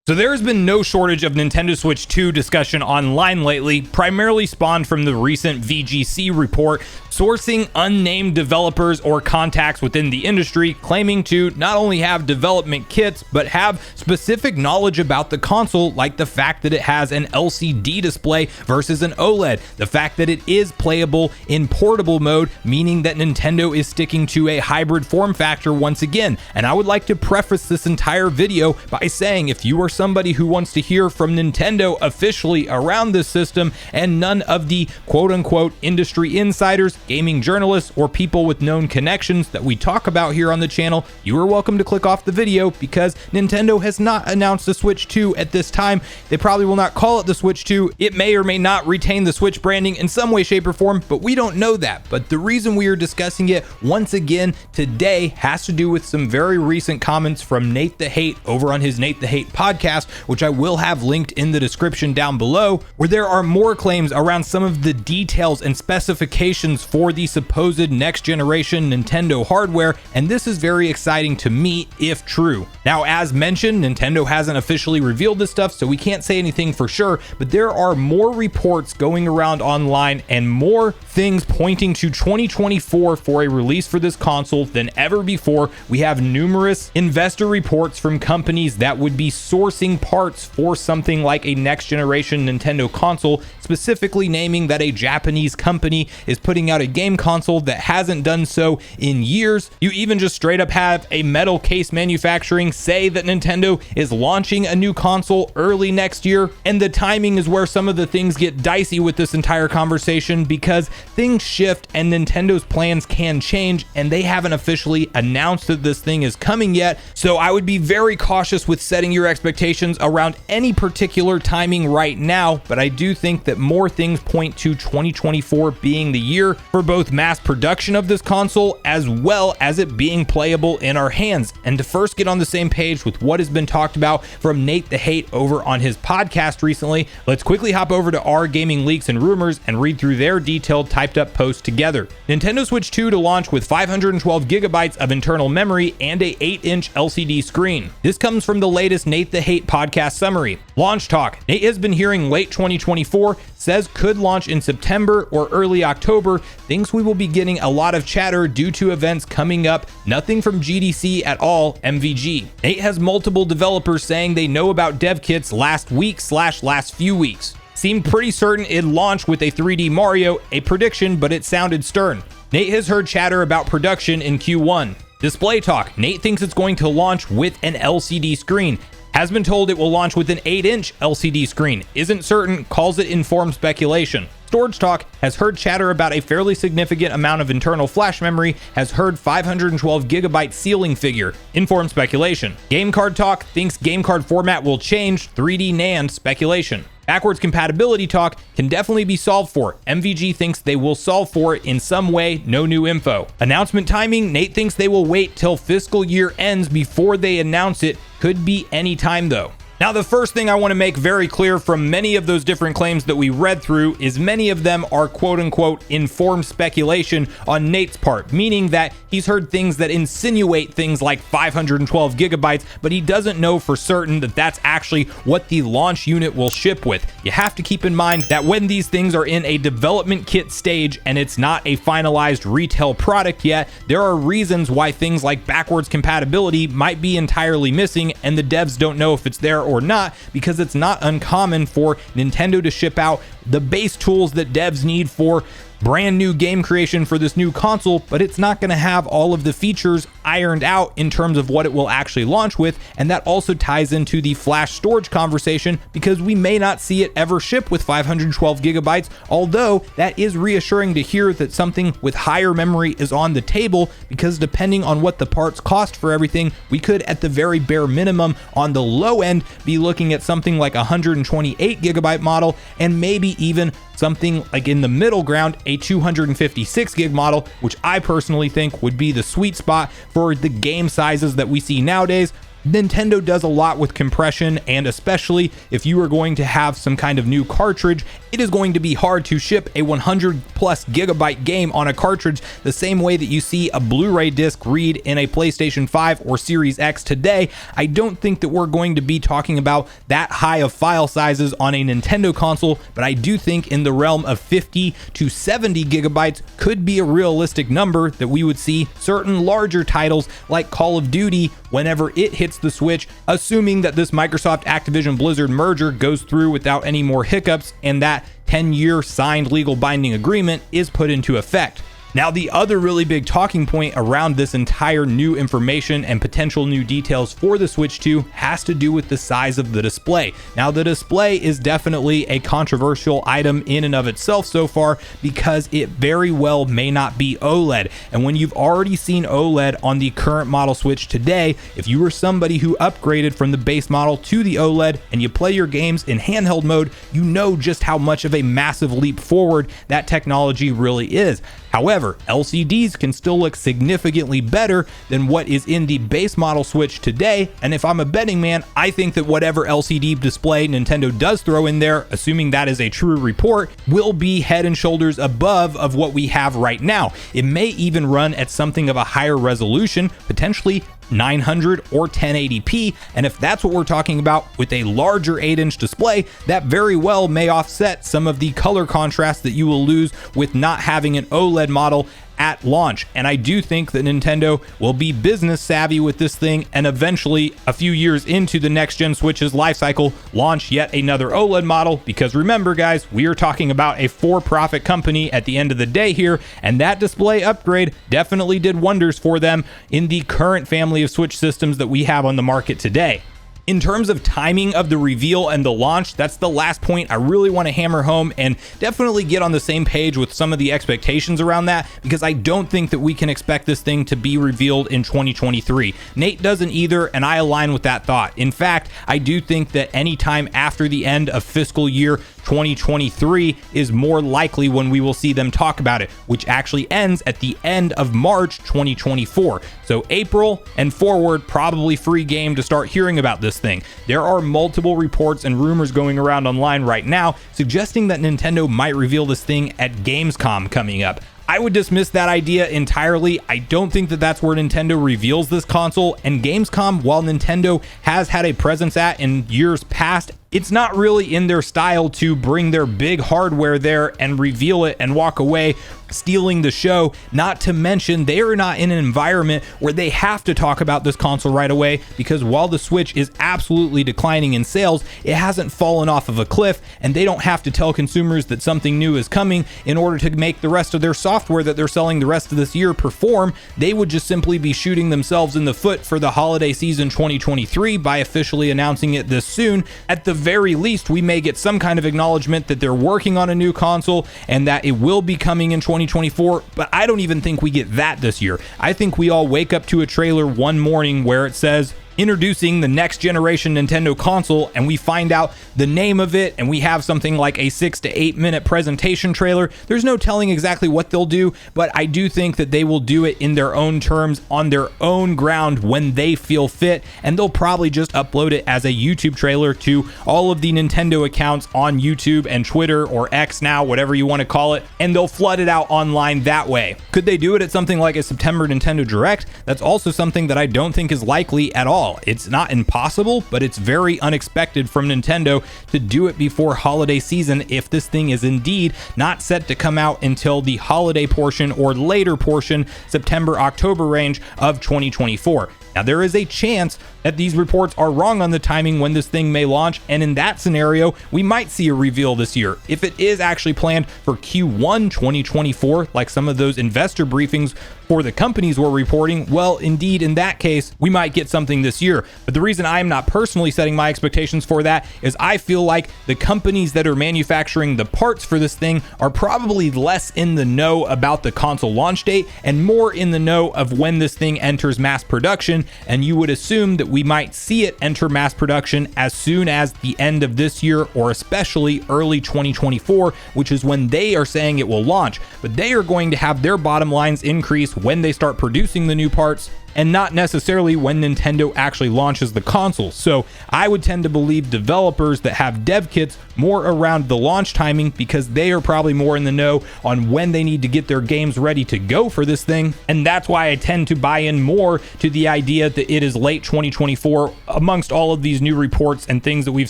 So there has been no shortage of Nintendo Switch 2 discussion online lately, primarily spawned from the recent VGC report, sourcing unnamed developers or contacts within the industry, claiming to not only have development kits, but have specific knowledge about the console, like the fact that it has an LCD display versus an OLED, the fact that it is playable in portable mode, meaning that Nintendo is sticking to a hybrid form factor once again. And I would like to preface this entire video by saying, if you are somebody who wants to hear from Nintendo officially around this system and none of the quote-unquote industry insiders, gaming journalists, or people with known connections that we talk about here on the channel, you are welcome to click off the video because Nintendo has not announced the Switch 2 at this time. They probably will not call it the Switch 2. It may or may not retain the Switch branding in some way, shape, or form, but we don't know that. But the reason we are discussing it once again today has to do with some very recent comments from Nate the Hate over on his Nate the Hate podcast, which I will have linked in the description down below, where there are more claims around some of the details and specifications for the supposed next generation Nintendo hardware, and this is very exciting to me if true. Now, as mentioned, Nintendo hasn't officially revealed this stuff, so we can't say anything for sure, but there are more reports going around online and more things pointing to 2024 for a release for this console than ever before. We have numerous investor reports from companies that would be sourcing parts for something like a next generation Nintendo console, specifically naming that a Japanese company is putting out a game console that hasn't done so in years. You even just straight up have a metal case manufacturing say that Nintendo is launching a new console early next year, and the timing is where some of the things get dicey with this entire conversation because things shift and Nintendo's plans can change, and they haven't officially announced that this thing is coming yet. So I would be very cautious with setting your expectations around any particular timing right now, but I do think that more things point to 2024 being the year for both mass production of this console as well as it being playable in our hands. And to first get on the same page with what has been talked about from Nate the Hate over on his podcast recently, let's quickly hop over to our Gaming Leaks and Rumors and read through their detailed typed up post together. Nintendo Switch 2 to launch with 512 gigabytes of internal memory and a 8-inch LCD screen. This comes from the latest Nate the Hate podcast summary. Launch talk. Nate has been hearing late 2024, says could launch in September or early October. Thinks we will be getting a lot of chatter due to events coming up. Nothing from GDC at all, MVG. Nate has multiple developers saying they know about dev kits last week / last few weeks. Seemed pretty certain it'd launch with a 3D Mario, a prediction, but it sounded stern. Nate has heard chatter about production in Q1. Display talk. Nate thinks it's going to launch with an LCD screen. Has been told it will launch with an 8-inch LCD screen. Isn't certain, calls it informed speculation. Storage talk. Has heard chatter about a fairly significant amount of internal flash memory. Has heard 512 gigabyte ceiling figure. Informed speculation. Game card talk. Thinks game card format will change. 3D NAND speculation. Backwards compatibility talk. Can definitely be solved for. MVG thinks they will solve for it in some way. No new info. Announcement timing. Nate thinks they will wait till fiscal year ends before they announce it. Could be any time though. Now, the first thing I want to make very clear from many of those different claims that we read through is many of them are quote-unquote informed speculation on Nate's part, meaning that he's heard things that insinuate things like 512 gigabytes, but he doesn't know for certain that that's actually what the launch unit will ship with. You have to keep in mind that when these things are in a development kit stage and it's not a finalized retail product yet, there are reasons why things like backwards compatibility might be entirely missing and the devs don't know if it's there or not, because it's not uncommon for Nintendo to ship out the base tools that devs need for brand new game creation for this new console, but it's not going to have all of the features ironed out in terms of what it will actually launch with. And that also ties into the flash storage conversation, because we may not see it ever ship with 512 gigabytes, although that is reassuring to hear that something with higher memory is on the table, because depending on what the parts cost for everything, we could at the very bare minimum on the low end be looking at something like a 128 gigabyte model, and maybe even something like in the middle ground, a 256 gig model, which I personally think would be the sweet spot for the game sizes that we see nowadays. Nintendo does a lot with compression, and especially if you are going to have some kind of new cartridge, it is going to be hard to ship a 100 plus gigabyte game on a cartridge the same way that you see a Blu-ray disc read in a PlayStation 5 or Series X today. I don't think that we're going to be talking about that high of file sizes on a Nintendo console, but I do think in the realm of 50 to 70 gigabytes could be a realistic number that we would see certain larger titles like Call of Duty whenever it hits the Switch, assuming that this Microsoft Activision Blizzard merger goes through without any more hiccups and that 10-year signed legal binding agreement is put into effect. Now, the other really big talking point around this entire new information and potential new details for the Switch 2 has to do with the size of the display. Now, the display is definitely a controversial item in and of itself so far because it very well may not be OLED. And when you've already seen OLED on the current model Switch today, if you were somebody who upgraded from the base model to the OLED and you play your games in handheld mode, you know just how much of a massive leap forward that technology really is. However, LCDs can still look significantly better than what is in the base model Switch today, and if I'm a betting man, I think that whatever LCD display Nintendo does throw in there, assuming that is a true report, will be head and shoulders above of what we have right now. It may even run at something of a higher resolution, potentially 900 or 1080p, and if that's what we're talking about with a larger 8-inch display, that very well may offset some of the color contrast that you will lose with not having an OLED model at launch. And I do think that Nintendo will be business savvy with this thing and eventually, a few years into the next gen Switch's life cycle, launch yet another OLED model, because remember guys, we are talking about a for-profit company at the end of the day here, and that display upgrade definitely did wonders for them in the current family of Switch systems that we have on the market today. In terms of timing of the reveal and the launch, that's the last point I really want to hammer home and definitely get on the same page with some of the expectations around that, because I don't think that we can expect this thing to be revealed in 2023. Nate doesn't either, and I align with that thought. In fact, I do think that anytime after the end of fiscal year 2023 is more likely when we will see them talk about it, which actually ends at the end of March 2024. So April and forward, probably free game to start hearing about this thing. There are multiple reports and rumors going around online right now suggesting that Nintendo might reveal this thing at Gamescom coming up. I would dismiss that idea entirely. I don't think that that's where Nintendo reveals this console, and Gamescom, while Nintendo has had a presence at in years past, it's not really in their style to bring their big hardware there and reveal it and walk away stealing the show. Not to mention, they are not in an environment where they have to talk about this console right away, because while the Switch is absolutely declining in sales, it hasn't fallen off of a cliff, and they don't have to tell consumers that something new is coming in order to make the rest of their software that they're selling the rest of this year perform. They would just simply be shooting themselves in the foot for the holiday season 2023 by officially announcing it this soon. At the very least, we may get some kind of acknowledgement that they're working on a new console and that it will be coming in 2024, but I don't even think we get that this year. I think we all wake up to a trailer one morning where it says, introducing the next generation Nintendo console, and we find out the name of it, and we have something like a 6 to 8 minute presentation trailer. There's no telling exactly what they'll do, but I do think that they will do it in their own terms, on their own ground, when they feel fit, and they'll probably just upload it as a YouTube trailer to all of the Nintendo accounts on YouTube and Twitter, or X now, whatever you want to call it, and they'll flood it out online that way. Could they do it at something like a September Nintendo Direct? That's also something that I don't think is likely at all. It's not impossible, but it's very unexpected from Nintendo to do it before holiday season if this thing is indeed not set to come out until the holiday portion or later portion, September-October range of 2024. Now, there is a chance that these reports are wrong on the timing when this thing may launch, and in that scenario, we might see a reveal this year. If it is actually planned for Q1 2024, like some of those investor briefings for the companies were reporting, well, indeed, in that case, we might get something this year. But the reason I'm not personally setting my expectations for that is I feel like the companies that are manufacturing the parts for this thing are probably less in the know about the console launch date and more in the know of when this thing enters mass production, and you would assume that we might see it enter mass production as soon as the end of this year, or especially early 2024, which is when they are saying it will launch. But they are going to have their bottom lines increase when they start producing the new parts, and not necessarily when Nintendo actually launches the console. So I would tend to believe developers that have dev kits more around the launch timing, because they are probably more in the know on when they need to get their games ready to go for this thing. And that's why I tend to buy in more to the idea that it is late 2024 amongst all of these new reports and things that we've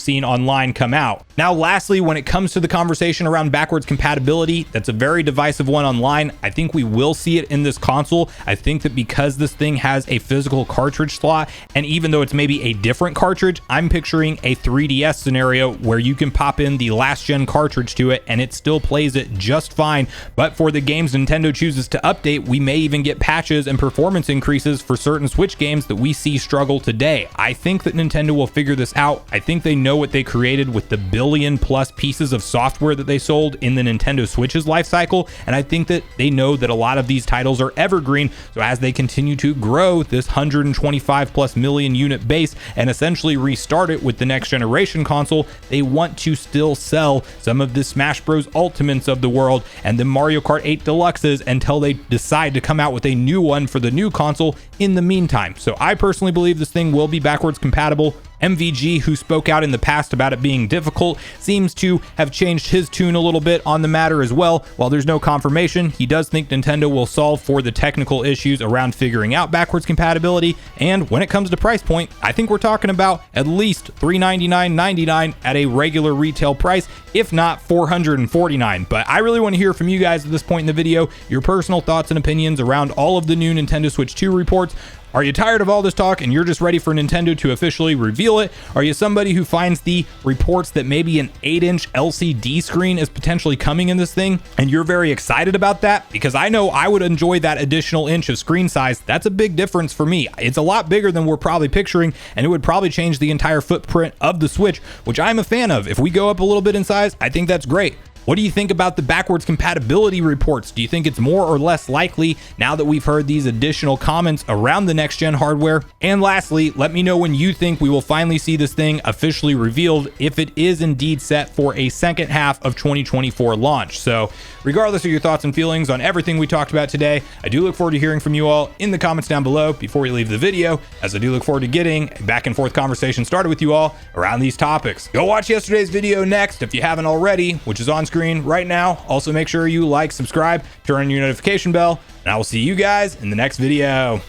seen online come out. Now, lastly, when it comes to the conversation around backwards compatibility, that's a very divisive one online. I think we will see it in this console. I think that because this thing has a physical cartridge slot, and even though it's maybe a different cartridge, I'm picturing a 3DS scenario where you can pop in the last gen cartridge to it and it still plays it just fine. But for the games Nintendo chooses to update, we may even get patches and performance increases for certain Switch games that we see struggle today. I think that Nintendo will figure this out. I think they know what they created with the billion plus pieces of software that they sold in the Nintendo Switch's life cycle, and I think that they know that a lot of these titles are evergreen. So as they continue to grow this 125 plus million unit base and essentially restart it with the next generation console, they want to still sell some of the Smash Bros Ultimates of the world and the Mario Kart 8 Deluxes until they decide to come out with a new one for the new console in the meantime. So I personally believe this thing will be backwards compatible. MVG, who spoke out in the past about it being difficult, seems to have changed his tune a little bit on the matter as well. While there's no confirmation, he does think Nintendo will solve for the technical issues around figuring out backwards compatibility. And when it comes to price point, I think we're talking about at least $399.99 at a regular retail price, if not $449. But I really want to hear from you guys at this point in the video, your personal thoughts and opinions around all of the new Nintendo Switch 2 reports. Are you tired of all this talk and you're just ready for Nintendo to officially reveal it? Are you somebody who finds the reports that maybe an 8-inch LCD screen is potentially coming in this thing and you're very excited about that? Because I know I would enjoy that additional inch of screen size. That's a big difference for me. It's a lot bigger than we're probably picturing, and it would probably change the entire footprint of the Switch, which I'm a fan of. If we go up a little bit in size, I think that's great. What do you think about the backwards compatibility reports? Do you think it's more or less likely now that we've heard these additional comments around the next gen hardware? And lastly, let me know when you think we will finally see this thing officially revealed, if it is indeed set for a second half of 2024 launch. So regardless of your thoughts and feelings on everything we talked about today, I do look forward to hearing from you all in the comments down below before we leave the video, as I do look forward to getting a back and forth conversation started with you all around these topics. Go watch yesterday's video next if you haven't already, which is on screen right now. Also, make sure you like, subscribe, turn on your notification bell, and I will see you guys in the next video.